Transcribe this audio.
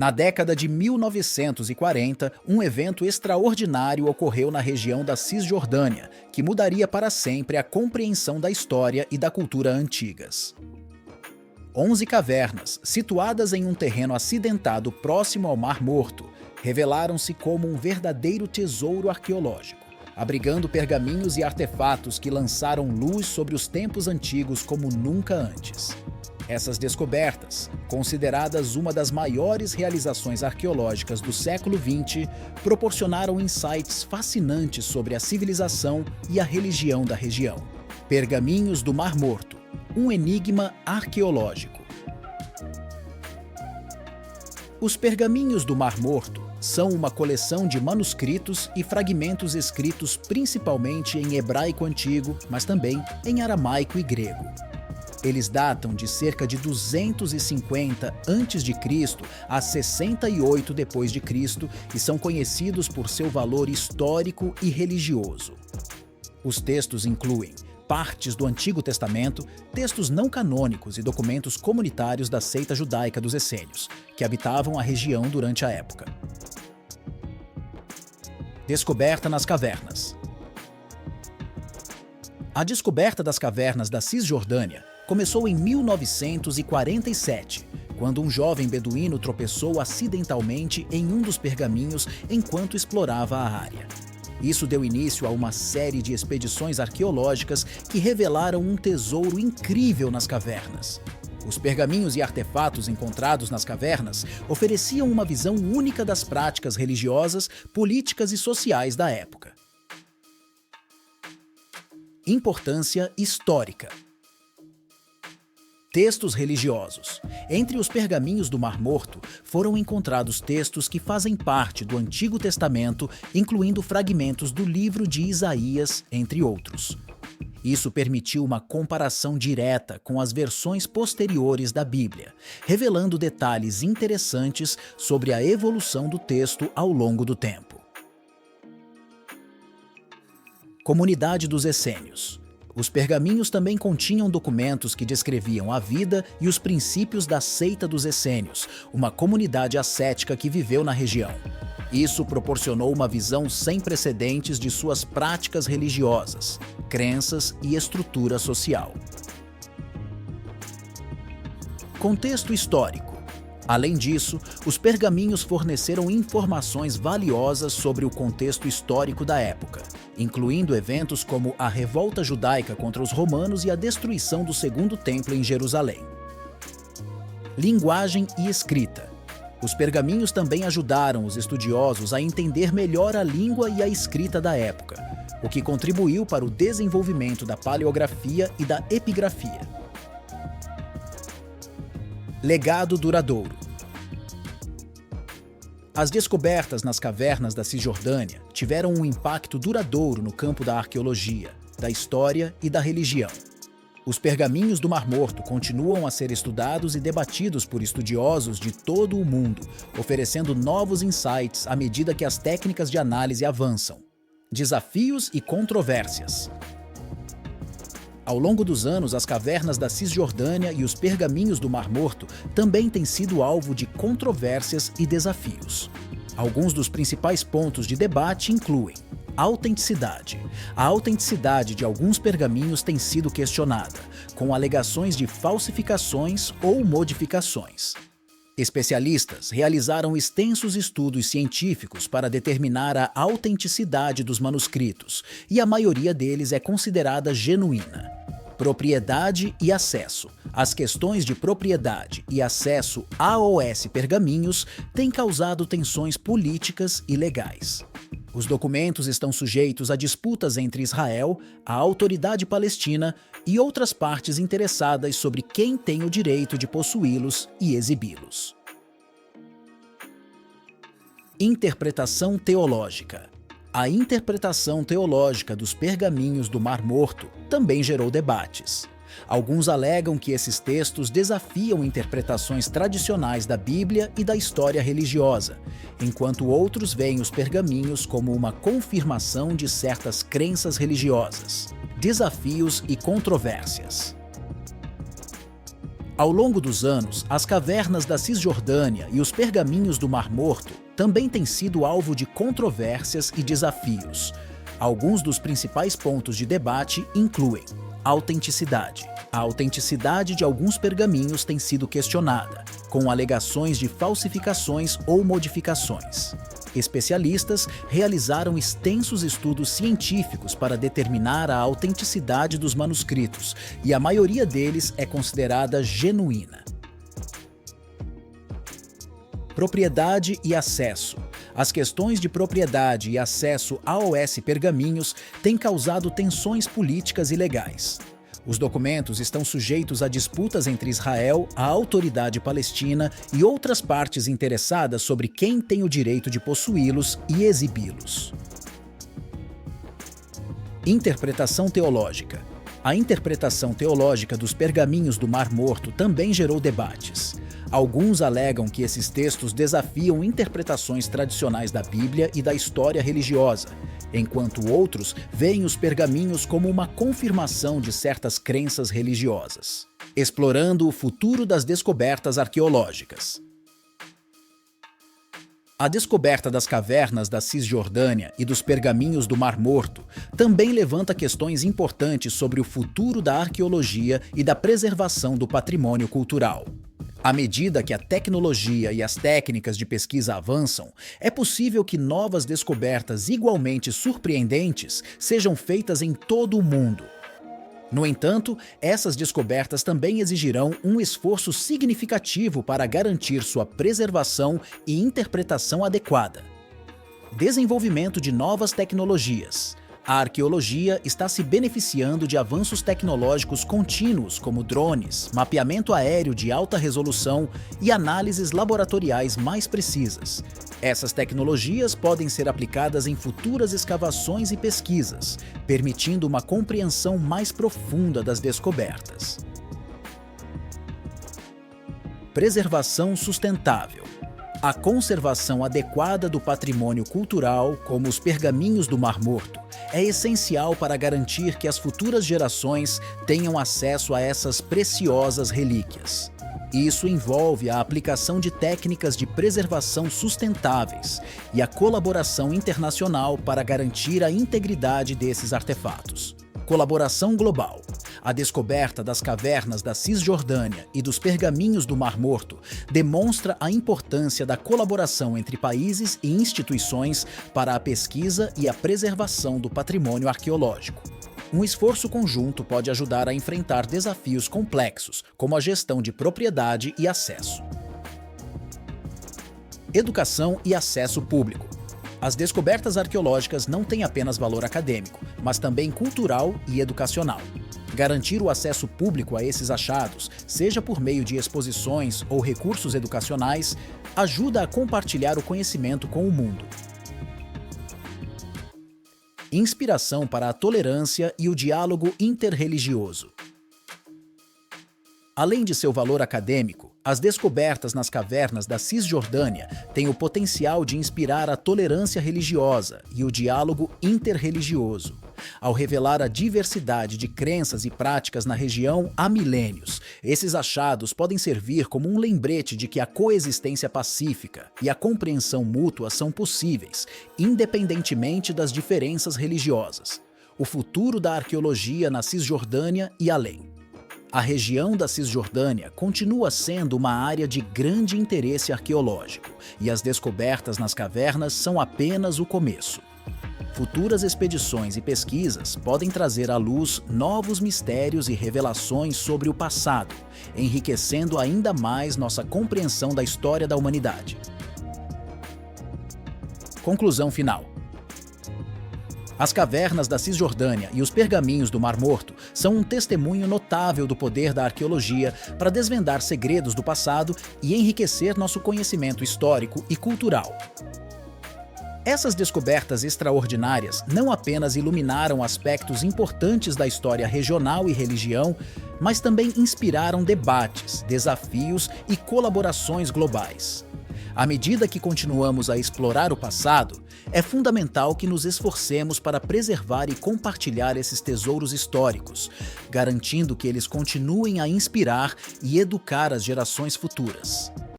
Na década de 1940, um evento extraordinário ocorreu na região da Cisjordânia, que mudaria para sempre a compreensão da história e da cultura antigas. 11 cavernas, situadas em um terreno acidentado próximo ao Mar Morto, revelaram-se como um verdadeiro tesouro arqueológico, abrigando pergaminhos e artefatos que lançaram luz sobre os tempos antigos como nunca antes. Essas descobertas, consideradas uma das maiores realizações arqueológicas do século XX, proporcionaram insights fascinantes sobre a civilização e a religião da região. Pergaminhos do Mar Morto, um enigma arqueológico. Os Pergaminhos do Mar Morto são uma coleção de manuscritos e fragmentos escritos principalmente em hebraico antigo, mas também em aramaico e grego. Eles datam de cerca de 250 a.C. a 68 d.C. e são conhecidos por seu valor histórico e religioso. Os textos incluem partes do Antigo Testamento, textos não canônicos e documentos comunitários da seita judaica dos essênios, que habitavam a região durante a época. Descoberta nas cavernas. A descoberta das cavernas da Cisjordânia começou em 1947, quando um jovem beduíno tropeçou acidentalmente em um dos pergaminhos enquanto explorava a área. Isso deu início a uma série de expedições arqueológicas que revelaram um tesouro incrível nas cavernas. Os pergaminhos e artefatos encontrados nas cavernas ofereciam uma visão única das práticas religiosas, políticas e sociais da época. Importância histórica. Textos religiosos. Entre os pergaminhos do Mar Morto foram encontrados textos que fazem parte do Antigo Testamento, incluindo fragmentos do livro de Isaías, entre outros. Isso permitiu uma comparação direta com as versões posteriores da Bíblia, revelando detalhes interessantes sobre a evolução do texto ao longo do tempo. Comunidade dos essênios. Os pergaminhos também continham documentos que descreviam a vida e os princípios da seita dos essênios, uma comunidade ascética que viveu na região. Isso proporcionou uma visão sem precedentes de suas práticas religiosas, crenças e estrutura social. Contexto histórico. Além disso, os pergaminhos forneceram informações valiosas sobre o contexto histórico da época, incluindo eventos como a revolta judaica contra os romanos e a destruição do Segundo Templo em Jerusalém. Linguagem e escrita. Os pergaminhos também ajudaram os estudiosos a entender melhor a língua e a escrita da época, o que contribuiu para o desenvolvimento da paleografia e da epigrafia. Legado duradouro. As descobertas nas cavernas da Cisjordânia tiveram um impacto duradouro no campo da arqueologia, da história e da religião. Os pergaminhos do Mar Morto continuam a ser estudados e debatidos por estudiosos de todo o mundo, oferecendo novos insights à medida que as técnicas de análise avançam. Desafios e controvérsias. Ao longo dos anos, as cavernas da Cisjordânia e os pergaminhos do Mar Morto também têm sido alvo de controvérsias e desafios. Alguns dos principais pontos de debate incluem autenticidade. A autenticidade de alguns pergaminhos tem sido questionada, com alegações de falsificações ou modificações. Especialistas realizaram extensos estudos científicos para determinar a autenticidade dos manuscritos, e a maioria deles é considerada genuína. Propriedade e acesso. As questões de propriedade e acesso aos pergaminhos têm causado tensões políticas e legais. Os documentos estão sujeitos a disputas entre Israel, a Autoridade Palestina e outras partes interessadas sobre quem tem o direito de possuí-los e exibi-los. Interpretação teológica. A interpretação teológica dos pergaminhos do Mar Morto também gerou debates. Alguns alegam que esses textos desafiam interpretações tradicionais da Bíblia e da história religiosa, enquanto outros veem os pergaminhos como uma confirmação de certas crenças religiosas. Desafios e controvérsias. Ao longo dos anos, as cavernas da Cisjordânia e os pergaminhos do Mar Morto também têm sido alvo de controvérsias e desafios. Alguns dos principais pontos de debate incluem autenticidade. A autenticidade de alguns pergaminhos tem sido questionada, com alegações de falsificações ou modificações. Especialistas realizaram extensos estudos científicos para determinar a autenticidade dos manuscritos, e a maioria deles é considerada genuína. Propriedade e acesso. As questões de propriedade e acesso aos pergaminhos têm causado tensões políticas e legais. Os documentos estão sujeitos a disputas entre Israel, a Autoridade Palestina e outras partes interessadas sobre quem tem o direito de possuí-los e exibi-los. Interpretação teológica. A interpretação teológica dos pergaminhos do Mar Morto também gerou debates. Alguns alegam que esses textos desafiam interpretações tradicionais da Bíblia e da história religiosa, enquanto outros veem os pergaminhos como uma confirmação de certas crenças religiosas. Explorando o futuro das descobertas arqueológicas. A descoberta das cavernas da Cisjordânia e dos pergaminhos do Mar Morto também levanta questões importantes sobre o futuro da arqueologia e da preservação do patrimônio cultural. À medida que a tecnologia e as técnicas de pesquisa avançam, é possível que novas descobertas igualmente surpreendentes sejam feitas em todo o mundo. No entanto, essas descobertas também exigirão um esforço significativo para garantir sua preservação e interpretação adequada. Desenvolvimento de novas tecnologias. A arqueologia está se beneficiando de avanços tecnológicos contínuos como drones, mapeamento aéreo de alta resolução e análises laboratoriais mais precisas. Essas tecnologias podem ser aplicadas em futuras escavações e pesquisas, permitindo uma compreensão mais profunda das descobertas. Preservação sustentável. A conservação adequada do patrimônio cultural, como os pergaminhos do Mar Morto, é essencial para garantir que as futuras gerações tenham acesso a essas preciosas relíquias. Isso envolve a aplicação de técnicas de preservação sustentáveis e a colaboração internacional para garantir a integridade desses artefatos. Colaboração global. A descoberta das cavernas da Cisjordânia e dos pergaminhos do Mar Morto demonstra a importância da colaboração entre países e instituições para a pesquisa e a preservação do patrimônio arqueológico. Um esforço conjunto pode ajudar a enfrentar desafios complexos, como a gestão de propriedade e acesso. Educação e acesso público. As descobertas arqueológicas não têm apenas valor acadêmico, mas também cultural e educacional. Garantir o acesso público a esses achados, seja por meio de exposições ou recursos educacionais, ajuda a compartilhar o conhecimento com o mundo. Inspiração para a tolerância e o diálogo interreligioso. Além de seu valor acadêmico, as descobertas nas cavernas da Cisjordânia têm o potencial de inspirar a tolerância religiosa e o diálogo interreligioso. Ao revelar a diversidade de crenças e práticas na região há milênios, esses achados podem servir como um lembrete de que a coexistência pacífica e a compreensão mútua são possíveis, independentemente das diferenças religiosas. O futuro da arqueologia na Cisjordânia e além. A região da Cisjordânia continua sendo uma área de grande interesse arqueológico, e as descobertas nas cavernas são apenas o começo. Futuras expedições e pesquisas podem trazer à luz novos mistérios e revelações sobre o passado, enriquecendo ainda mais nossa compreensão da história da humanidade. Conclusão final. As cavernas da Cisjordânia e os pergaminhos do Mar Morto são um testemunho notável do poder da arqueologia para desvendar segredos do passado e enriquecer nosso conhecimento histórico e cultural. Essas descobertas extraordinárias não apenas iluminaram aspectos importantes da história regional e religião, mas também inspiraram debates, desafios e colaborações globais. À medida que continuamos a explorar o passado, é fundamental que nos esforcemos para preservar e compartilhar esses tesouros históricos, garantindo que eles continuem a inspirar e educar as gerações futuras.